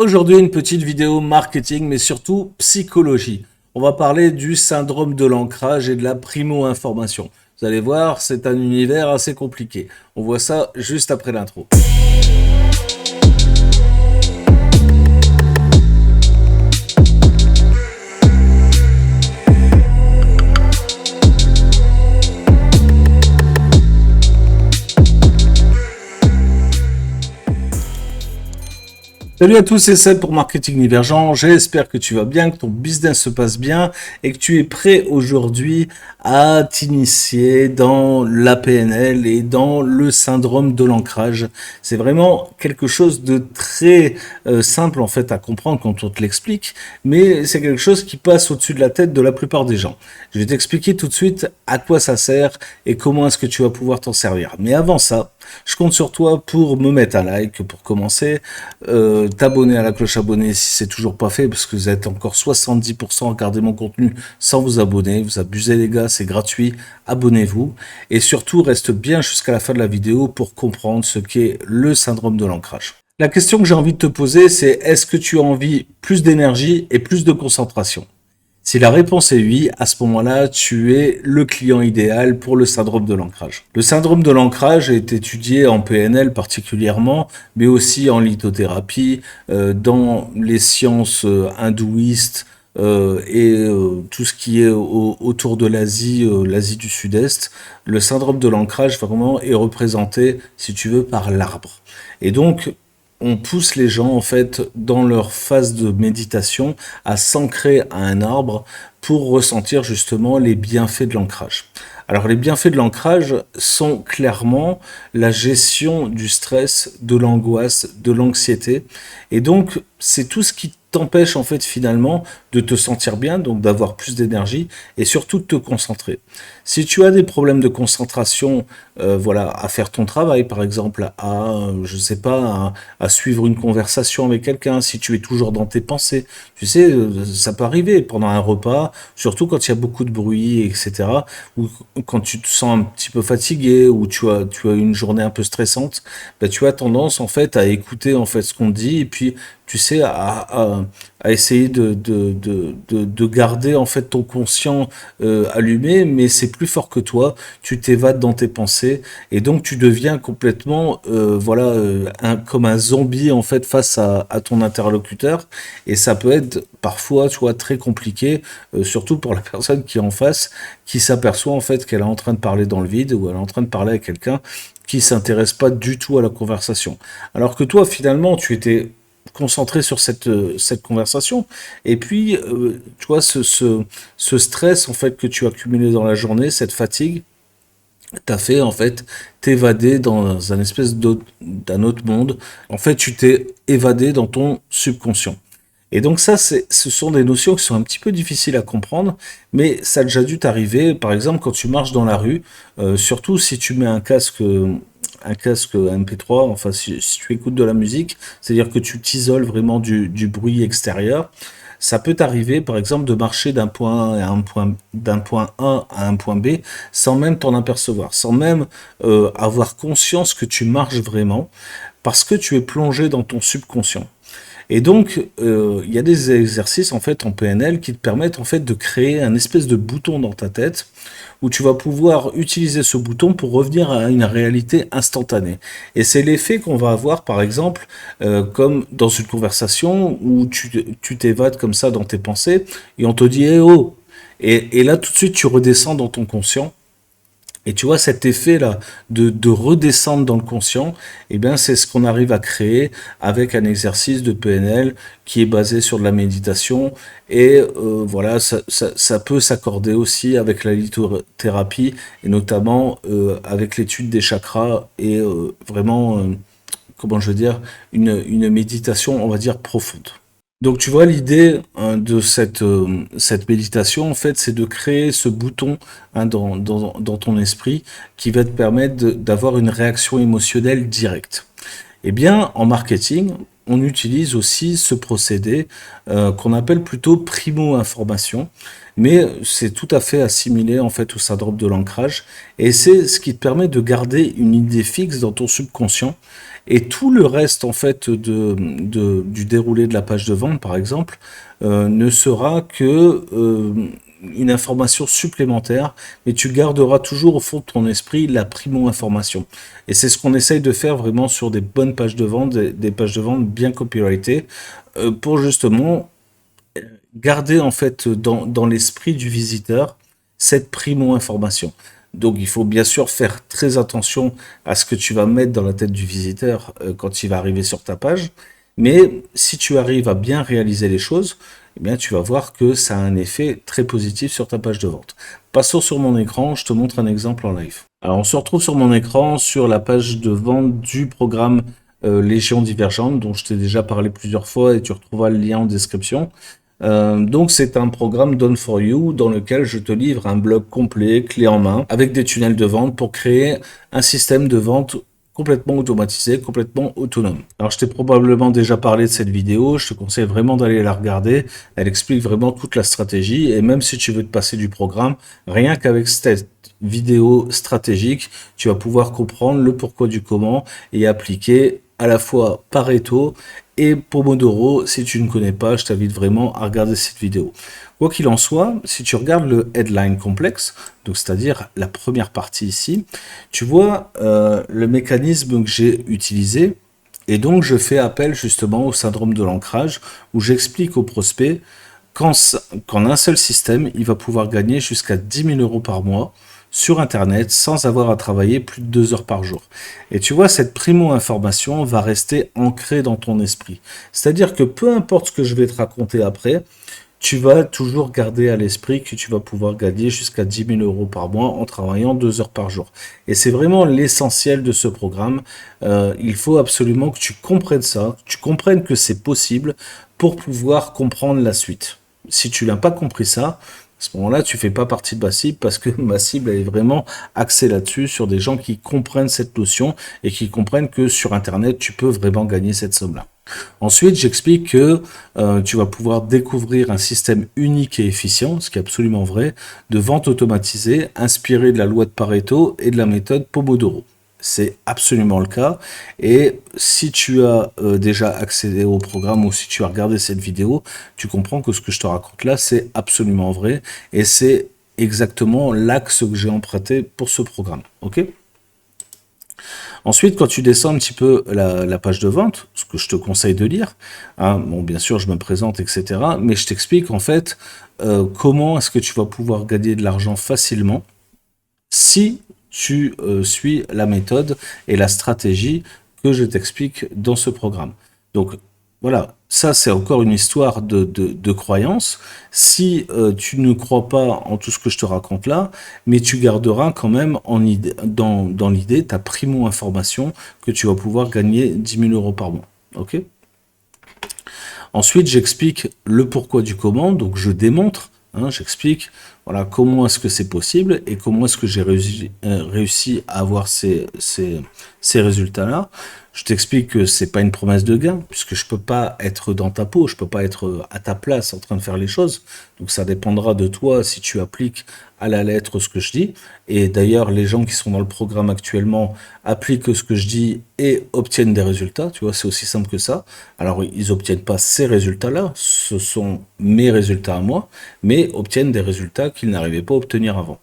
Aujourd'hui, une petite vidéo marketing, mais surtout psychologie. On va parler du syndrome de l'ancrage et de la primo-information. Vous allez voir, c'est un univers assez compliqué. On voit ça juste après l'intro. Salut à tous, c'est Seb pour Marketing Divergent. J'espère que tu vas bien, que ton business se passe bien et que tu es prêt aujourd'hui à t'initier dans la PNL et dans le syndrome de l'ancrage. C'est vraiment quelque chose de très simple en fait à comprendre quand on te l'explique, mais c'est quelque chose qui passe au-dessus de la tête de la plupart des gens. Je vais t'expliquer tout de suite à quoi ça sert et comment est-ce que tu vas pouvoir t'en servir. Mais avant ça, je compte sur toi pour me mettre un like pour commencer, t'abonner à la cloche abonnée si c'est toujours pas fait, parce que vous êtes encore 70% à regarder mon contenu sans vous abonner. Vous abusez les gars, c'est gratuit, abonnez-vous. Et surtout, reste bien jusqu'à la fin de la vidéo pour comprendre ce qu'est le syndrome de l'ancrage. La question que j'ai envie de te poser, c'est est-ce que tu as envie plus d'énergie et plus de concentration ? Si la réponse est oui, à ce moment-là, tu es le client idéal pour le syndrome de l'ancrage. Le syndrome de l'ancrage est étudié en PNL particulièrement, mais aussi en lithothérapie, dans les sciences hindouistes tout ce qui est autour de l'Asie, l'Asie du Sud-Est. Le syndrome de l'ancrage vraiment est représenté, si tu veux, par l'arbre. Et donc, on pousse les gens en fait dans leur phase de méditation à s'ancrer à un arbre pour ressentir justement les bienfaits de l'ancrage. Alors les bienfaits de l'ancrage sont clairement la gestion du stress, de l'angoisse, de l'anxiété, et donc c'est tout ce qui t'empêche en fait finalement de te sentir bien, donc d'avoir plus d'énergie et surtout de te concentrer. Si tu as des problèmes de concentration, voilà, à faire ton travail par exemple, je sais pas, à suivre une conversation avec quelqu'un, si tu es toujours dans tes pensées, tu sais, ça peut arriver pendant un repas, surtout quand il y a beaucoup de bruit, etc., ou quand tu te sens un petit peu fatigué ou tu as une journée un peu stressante, ben, tu as tendance en fait à écouter en fait ce qu'on te dit et puis tu sais à essayer de garder en fait ton conscient allumé, mais c'est plus fort que toi, tu t'évades dans tes pensées et donc tu deviens complètement comme un zombie en fait face à ton interlocuteur, et ça peut être parfois tu vois très compliqué, surtout pour la personne qui est en face, qui s'aperçoit en fait qu'elle est en train de parler dans le vide ou elle est en train de parler à quelqu'un qui s'intéresse pas du tout à la conversation, alors que toi finalement tu étais concentré sur cette conversation, et puis tu vois ce stress en fait que tu as accumulé dans la journée, cette fatigue t'a fait en fait t'évader dans un espèce d'un autre monde. En fait tu t'es évadé dans ton subconscient. Et donc ça, ce sont des notions qui sont un petit peu difficiles à comprendre, mais ça a déjà dû t'arriver, par exemple, quand tu marches dans la rue, surtout si tu mets un casque MP3, enfin si tu écoutes de la musique, c'est-à-dire que tu t'isoles vraiment du bruit extérieur. Ça peut t'arriver, par exemple, de marcher d'un point A à un point B sans même t'en apercevoir, sans même avoir conscience que tu marches vraiment, parce que tu es plongé dans ton subconscient. Et donc, il y a des exercices en fait en PNL qui te permettent en fait de créer un espèce de bouton dans ta tête où tu vas pouvoir utiliser ce bouton pour revenir à une réalité instantanée. Et c'est l'effet qu'on va avoir par exemple comme dans une conversation où tu t'évades comme ça dans tes pensées et on te dit eh oh, et là tout de suite tu redescends dans ton conscient. Et tu vois, cet effet-là de redescendre dans le conscient, eh bien, c'est ce qu'on arrive à créer avec un exercice de PNL qui est basé sur de la méditation. Et voilà, ça peut s'accorder aussi avec la lithothérapie, et notamment avec l'étude des chakras, et comment je veux dire, une méditation, on va dire, profonde. Donc tu vois, l'idée de cette méditation, en fait, c'est de créer ce bouton dans ton esprit qui va te permettre d'avoir une réaction émotionnelle directe. Eh bien, en marketing, on utilise aussi ce procédé qu'on appelle plutôt primo-information, mais c'est tout à fait assimilé en fait au syndrome de l'ancrage, et c'est ce qui te permet de garder une idée fixe dans ton subconscient Et tout le reste, en fait, du déroulé de la page de vente, par exemple, ne sera que une information supplémentaire, mais tu garderas toujours au fond de ton esprit la primo-information. Et c'est ce qu'on essaye de faire vraiment sur des bonnes pages de vente, des pages de vente bien copyrightées, pour justement garder en fait dans l'esprit du visiteur cette primo-information. Donc il faut bien sûr faire très attention à ce que tu vas mettre dans la tête du visiteur quand il va arriver sur ta page. Mais si tu arrives à bien réaliser les choses, eh bien tu vas voir que ça a un effet très positif sur ta page de vente. Passons sur mon écran, je te montre un exemple en live. Alors on se retrouve sur mon écran sur la page de vente du programme Légion Divergente, dont je t'ai déjà parlé plusieurs fois et tu retrouveras le lien en description. Donc c'est un programme Done for You dans lequel je te livre un blog complet, clé en main, avec des tunnels de vente pour créer un système de vente complètement automatisé, complètement autonome. Alors je t'ai probablement déjà parlé de cette vidéo, je te conseille vraiment d'aller la regarder, elle explique vraiment toute la stratégie et même si tu veux te passer du programme, rien qu'avec cette vidéo stratégique, tu vas pouvoir comprendre le pourquoi du comment et appliquer à la fois Pareto et Pomodoro. Si tu ne connais pas, je t'invite vraiment à regarder cette vidéo. Quoi qu'il en soit, si tu regardes le headline complexe, donc c'est-à-dire la première partie ici, tu vois le mécanisme que j'ai utilisé. Et donc, je fais appel justement au syndrome de l'ancrage, où j'explique au prospect qu'en un seul système, il va pouvoir gagner jusqu'à 10 000 euros par mois sur Internet sans avoir à travailler plus de 2 heures par jour. Et tu vois, cette primo-information va rester ancrée dans ton esprit. C'est-à-dire que peu importe ce que je vais te raconter après, tu vas toujours garder à l'esprit que tu vas pouvoir gagner jusqu'à 10 000 euros par mois en travaillant 2 heures par jour. Et c'est vraiment l'essentiel de ce programme. Il faut absolument que tu comprennes ça, que tu comprennes que c'est possible pour pouvoir comprendre la suite. Si tu n'as pas compris ça, à ce moment-là, tu fais pas partie de ma cible parce que ma cible elle est vraiment axée là-dessus, sur des gens qui comprennent cette notion et qui comprennent que sur Internet, tu peux vraiment gagner cette somme-là. Ensuite, j'explique que tu vas pouvoir découvrir un système unique et efficient, ce qui est absolument vrai, de vente automatisée, inspiré de la loi de Pareto et de la méthode Pomodoro. C'est absolument le cas. Et si tu as déjà accédé au programme ou si tu as regardé cette vidéo, tu comprends que ce que je te raconte là, c'est absolument vrai. Et c'est exactement l'axe que j'ai emprunté pour ce programme. Ok ? Ensuite, quand tu descends un petit peu la page de vente, ce que je te conseille de lire, hein, bon, bien sûr, je me présente, etc., mais je t'explique en fait comment est-ce que tu vas pouvoir gagner de l'argent facilement si tu suis la méthode et la stratégie que je t'explique dans ce programme. Donc, voilà, ça c'est encore une histoire de croyance. Si tu ne crois pas en tout ce que je te raconte là, mais tu garderas quand même dans l'idée ta primo-information que tu vas pouvoir gagner 10 000 euros par mois. Ok ? Ensuite, j'explique le pourquoi du comment, donc je démontre, hein, j'explique voilà, comment est-ce que c'est possible et comment est-ce que j'ai réussi à avoir ces résultats-là. Je t'explique que c'est pas une promesse de gain, puisque je peux pas être dans ta peau, je peux pas être à ta place en train de faire les choses. Donc ça dépendra de toi si tu appliques à la lettre ce que je dis. Et d'ailleurs, les gens qui sont dans le programme actuellement appliquent ce que je dis et obtiennent des résultats. Tu vois, c'est aussi simple que ça. Alors, ils obtiennent pas ces résultats-là, ce sont mes résultats à moi, mais obtiennent des résultats qu'ils n'arrivaient pas à obtenir avant.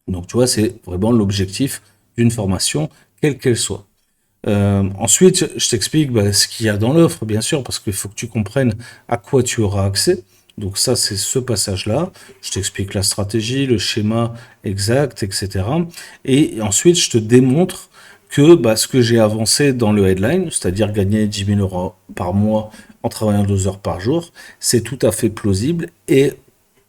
Donc, tu vois, c'est vraiment l'objectif d'une formation, quelle qu'elle soit. Ensuite, je t'explique ce qu'il y a dans l'offre, bien sûr, parce qu'il faut que tu comprennes à quoi tu auras accès. Donc ça, c'est ce passage-là. Je t'explique la stratégie, le schéma exact, etc. Et ensuite, je te démontre que ce que j'ai avancé dans le headline, c'est-à-dire gagner 10 000 euros par mois en travaillant 2 heures par jour, c'est tout à fait plausible et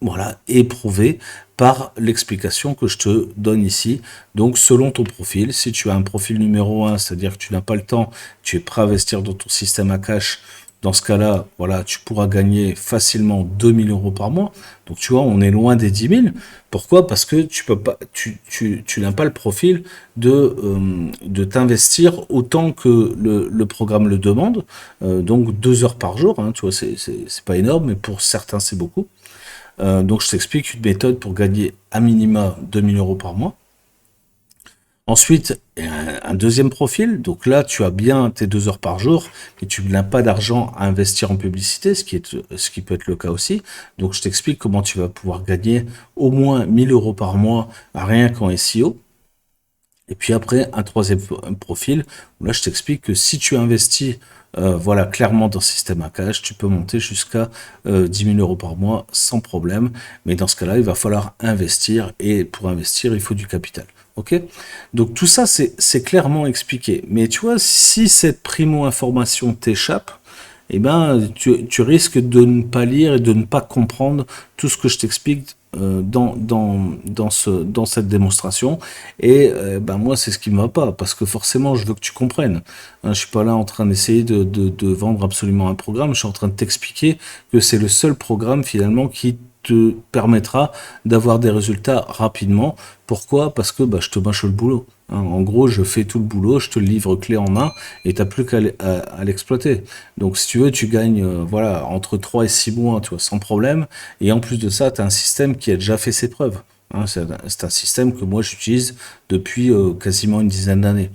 voilà, éprouvé par l'explication que je te donne ici. Donc, selon ton profil, si tu as un profil numéro 1, c'est-à-dire que tu n'as pas le temps, tu es prêt à investir dans ton système à cash, dans ce cas-là, voilà, tu pourras gagner facilement 2 000 euros par mois. Donc, tu vois, on est loin des 10 000. Pourquoi? Parce que tu peux pas, tu n'as pas le profil de t'investir autant que le programme le demande. Donc, 2 heures par jour, hein, tu vois, c'est pas énorme, mais pour certains, c'est beaucoup. Donc je t'explique une méthode pour gagner à minima 2 000 euros par mois. Ensuite, un deuxième profil. Donc là, tu as bien tes 2 heures par jour, mais tu n'as pas d'argent à investir en publicité, ce qui peut être le cas aussi. Donc, je t'explique comment tu vas pouvoir gagner au moins 1000 euros par mois rien qu'en SEO. Et puis après, un troisième profil, où là, je t'explique que si tu investis voilà, clairement dans Système à Cash, tu peux monter jusqu'à 10 000 euros par mois sans problème. Mais dans ce cas-là, il va falloir investir. Et pour investir, il faut du capital. OK? Donc tout ça, c'est clairement expliqué. Mais tu vois, si cette primo-information t'échappe, eh ben, tu risques de ne pas lire et de ne pas comprendre tout ce que je t'explique dans cette démonstration. Et ben moi, c'est ce qui me va pas, parce que forcément, je veux que tu comprennes. Hein, je suis pas là en train d'essayer de vendre absolument un programme, je suis en train de t'expliquer que c'est le seul programme finalement qui te permettra d'avoir des résultats rapidement. Pourquoi? Parce que bah, je te mâche le boulot. Hein. En gros, je fais tout le boulot, je te le livre clé en main et tu n'as plus qu'à l'exploiter. Donc, si tu veux, tu gagnes voilà, entre 3 et 6 mois, tu vois, sans problème. Et en plus de ça, tu as un système qui a déjà fait ses preuves. Hein, c'est un système que moi j'utilise depuis quasiment une dizaine d'années.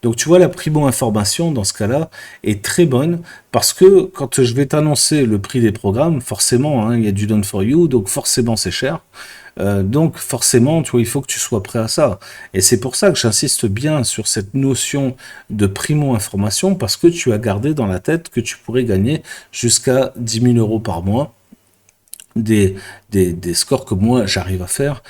Donc tu vois, la primo-information dans ce cas-là est très bonne parce que quand je vais t'annoncer le prix des programmes, forcément, hein, il y a du done for you, donc forcément c'est cher. Donc forcément, tu vois, il faut que tu sois prêt à ça. Et c'est pour ça que j'insiste bien sur cette notion de primo-information parce que tu as gardé dans la tête que tu pourrais gagner jusqu'à 10 000 euros par mois des, des scores que moi j'arrive à faire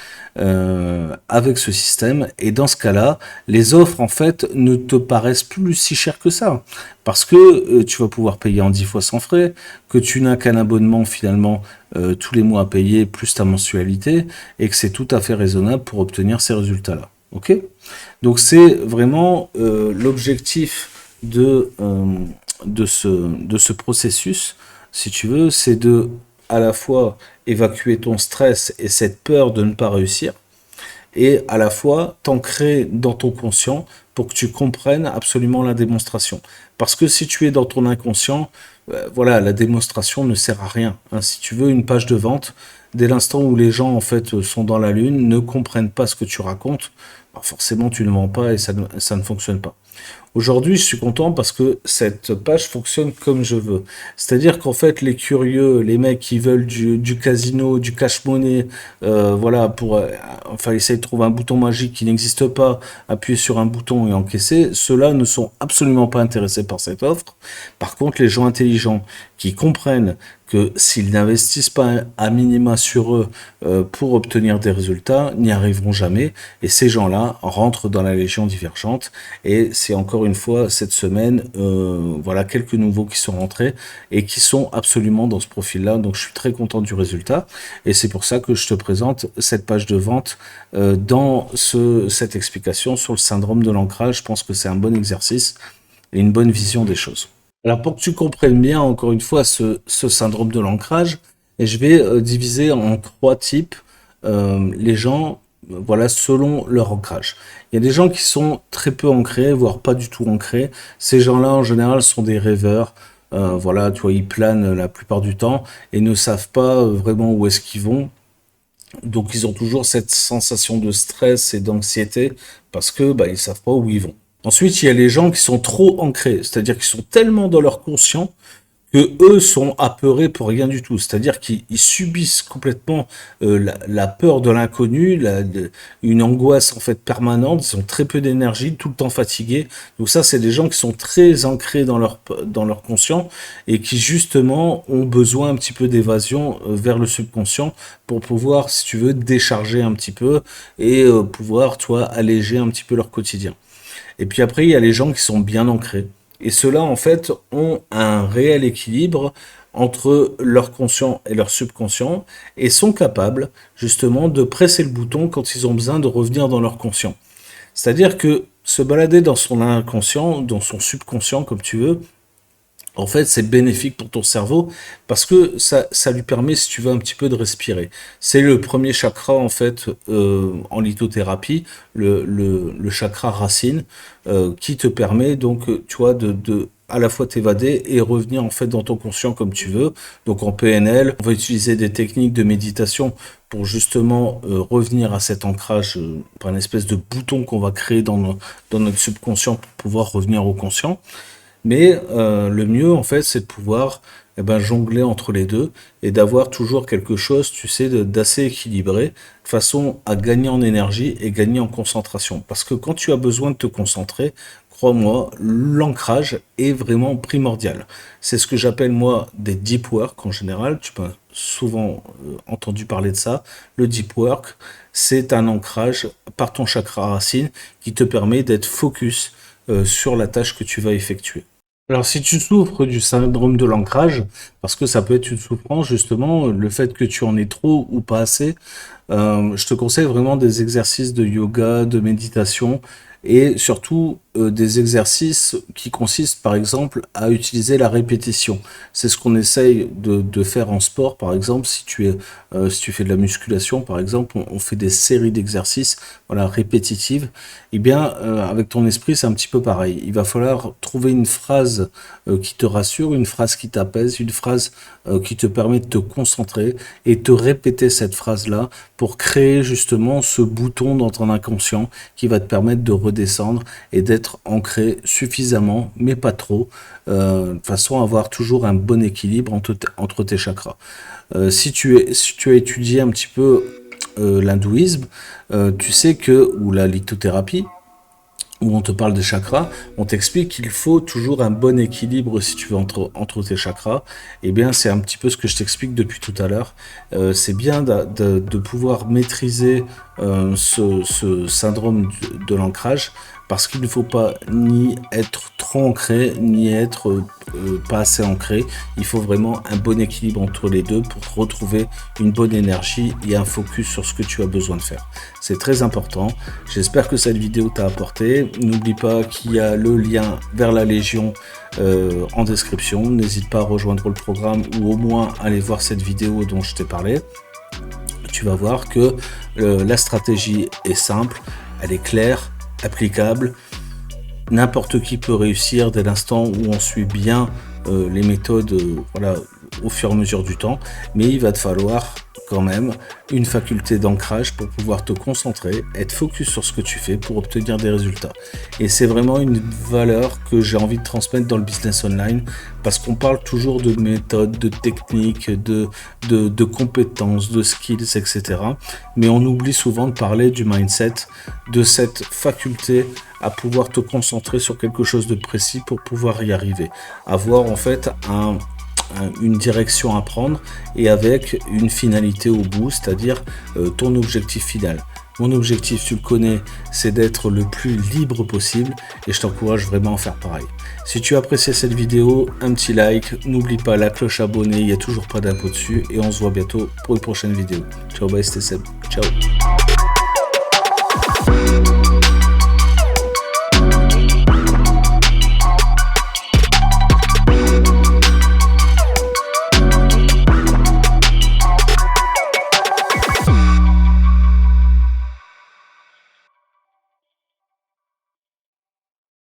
avec ce système. Et dans ce cas-là, les offres en fait ne te paraissent plus si chères que ça. Parce que tu vas pouvoir payer en 10 fois sans frais, que tu n'as qu'un abonnement finalement tous les mois à payer plus ta mensualité, et que c'est tout à fait raisonnable pour obtenir ces résultats-là. Ok? Donc c'est vraiment l'objectif de ce processus, si tu veux, c'est de à la fois évacuer ton stress et cette peur de ne pas réussir, et à la fois t'ancrer dans ton conscient pour que tu comprennes absolument la démonstration. Parce que si tu es dans ton inconscient, voilà, la démonstration ne sert à rien. Hein. Si tu veux une page de vente, dès l'instant où les gens en fait sont dans la lune, ne comprennent pas ce que tu racontes, bah forcément tu ne vends pas et ça ne fonctionne pas. Aujourd'hui, je suis content parce que cette page fonctionne comme je veux. C'est-à-dire qu'en fait, les curieux, les mecs qui veulent du casino, du cash-money, voilà, pour enfin essayer de trouver un bouton magique qui n'existe pas, appuyer sur un bouton et encaisser, ceux-là ne sont absolument pas intéressés par cette offre. Par contre, les gens intelligents qui comprennent que s'ils n'investissent pas à minima sur eux pour obtenir des résultats, n'y arriveront jamais. Et ces gens-là rentrent dans la légion divergente. Et c'est encore une fois cette semaine, voilà quelques nouveaux qui sont rentrés et qui sont absolument dans ce profil-là. Donc je suis très content du résultat. Et c'est pour ça que je te présente cette page de vente dans cette explication sur le syndrome de l'ancrage. Je pense que c'est un bon exercice et une bonne vision des choses. Alors pour que tu comprennes bien, encore une fois, ce syndrome de l'ancrage, et je vais diviser en 3 types les gens, voilà, selon leur ancrage. Il y a des gens qui sont très peu ancrés, voire pas du tout ancrés. Ces gens-là, en général, sont des rêveurs. Voilà, tu vois, ils planent la plupart du temps et ne savent pas vraiment où est-ce qu'ils vont. Donc ils ont toujours cette sensation de stress et d'anxiété parce que bah, ils savent pas où ils vont. Ensuite, il y a les gens qui sont trop ancrés, c'est-à-dire qu'ils sont tellement dans leur conscient que eux sont apeurés pour rien du tout. C'est-à-dire qu'ils subissent complètement la peur de l'inconnu, une angoisse en fait permanente. Ils ont très peu d'énergie, tout le temps fatigués. Donc ça, c'est des gens qui sont très ancrés dans leur conscient et qui justement ont besoin un petit peu d'évasion vers le subconscient pour pouvoir, si tu veux, décharger un petit peu et pouvoir, toi, alléger un petit peu leur quotidien. Et puis après, il y a les gens qui sont bien ancrés. Et ceux-là, en fait, ont un réel équilibre entre leur conscient et leur subconscient et sont capables, justement, de presser le bouton quand ils ont besoin de revenir dans leur conscient. C'est-à-dire que se balader dans son inconscient, dans son subconscient, comme tu veux, en fait, c'est bénéfique pour ton cerveau parce que ça lui permet, si tu veux, un petit peu de respirer. C'est le premier chakra, en fait, en lithothérapie, le chakra racine, qui te permet donc, tu vois, de à la fois t'évader et revenir en fait dans ton conscient comme tu veux. Donc en PNL, on va utiliser des techniques de méditation pour justement revenir à cet ancrage par une espèce de bouton qu'on va créer dans notre subconscient pour pouvoir revenir au conscient. Mais le mieux, en fait, c'est de pouvoir jongler entre les deux et d'avoir toujours quelque chose, tu sais, d'assez équilibré, de façon à gagner en énergie et gagner en concentration. Parce que quand tu as besoin de te concentrer, crois-moi, l'ancrage est vraiment primordial. C'est ce que j'appelle, moi, des deep work en général. Tu peux souvent entendu parler de ça. Le deep work, c'est un ancrage par ton chakra racine qui te permet d'être focus sur la tâche que tu vas effectuer. Alors, si tu souffres du syndrome de l'ancrage, parce que ça peut être une souffrance, justement, le fait que tu en aies trop ou pas assez, je te conseille vraiment des exercices de yoga, de méditation, et surtout des exercices qui consistent, par exemple, à utiliser la répétition. C'est ce qu'on essaye de faire en sport, par exemple, si tu fais de la musculation, par exemple, on fait des séries d'exercices, voilà, répétitives. Eh bien, avec ton esprit, c'est un petit peu pareil. Il va falloir trouver une phrase qui te rassure, une phrase qui t'apaise, une phrase qui te permet de te concentrer et te répéter cette phrase-là pour créer justement ce bouton dans ton inconscient qui va te permettre de redescendre et d'être ancré suffisamment, mais pas trop, de façon à avoir toujours un bon équilibre entre tes chakras. Si tu as étudié un petit peu l'hindouisme, tu sais que, ou la lithothérapie, où on te parle des chakras, on t'explique qu'il faut toujours un bon équilibre si tu veux entre tes chakras. Eh bien, c'est un petit peu ce que je t'explique depuis tout à l'heure. C'est bien de pouvoir maîtriser ce syndrome de l'ancrage, parce qu'il ne faut pas ni être trop ancré, ni être pas assez ancré. Il faut vraiment un bon équilibre entre les deux pour retrouver une bonne énergie et un focus sur ce que tu as besoin de faire. C'est très important. J'espère que cette vidéo t'a apporté. N'oublie pas qu'il y a le lien vers la Légion en description. N'hésite pas à rejoindre le programme ou au moins aller voir cette vidéo dont je t'ai parlé. Tu vas voir que la stratégie est simple, elle est claire, applicable. N'importe qui peut réussir dès l'instant où on suit bien les méthodes voilà, au fur et à mesure du temps, mais il va te falloir quand même une faculté d'ancrage pour pouvoir te concentrer, être focus sur ce que tu fais pour obtenir des résultats. Et c'est vraiment une valeur que j'ai envie de transmettre dans le business online, parce qu'on parle toujours de méthodes, de techniques, de compétences, de skills, etc. Mais on oublie souvent de parler du mindset, de cette faculté à pouvoir te concentrer sur quelque chose de précis pour pouvoir y arriver. Avoir en fait une direction à prendre et avec une finalité au bout, c'est-à-dire ton objectif final. Mon objectif, tu le connais, c'est d'être le plus libre possible et je t'encourage vraiment à faire pareil. Si tu as apprécié cette vidéo, un petit like, n'oublie pas la cloche abonnée, il n'y a toujours pas d'impôt dessus et on se voit bientôt pour une prochaine vidéo. Ciao, bye, c'était Seb. Ciao.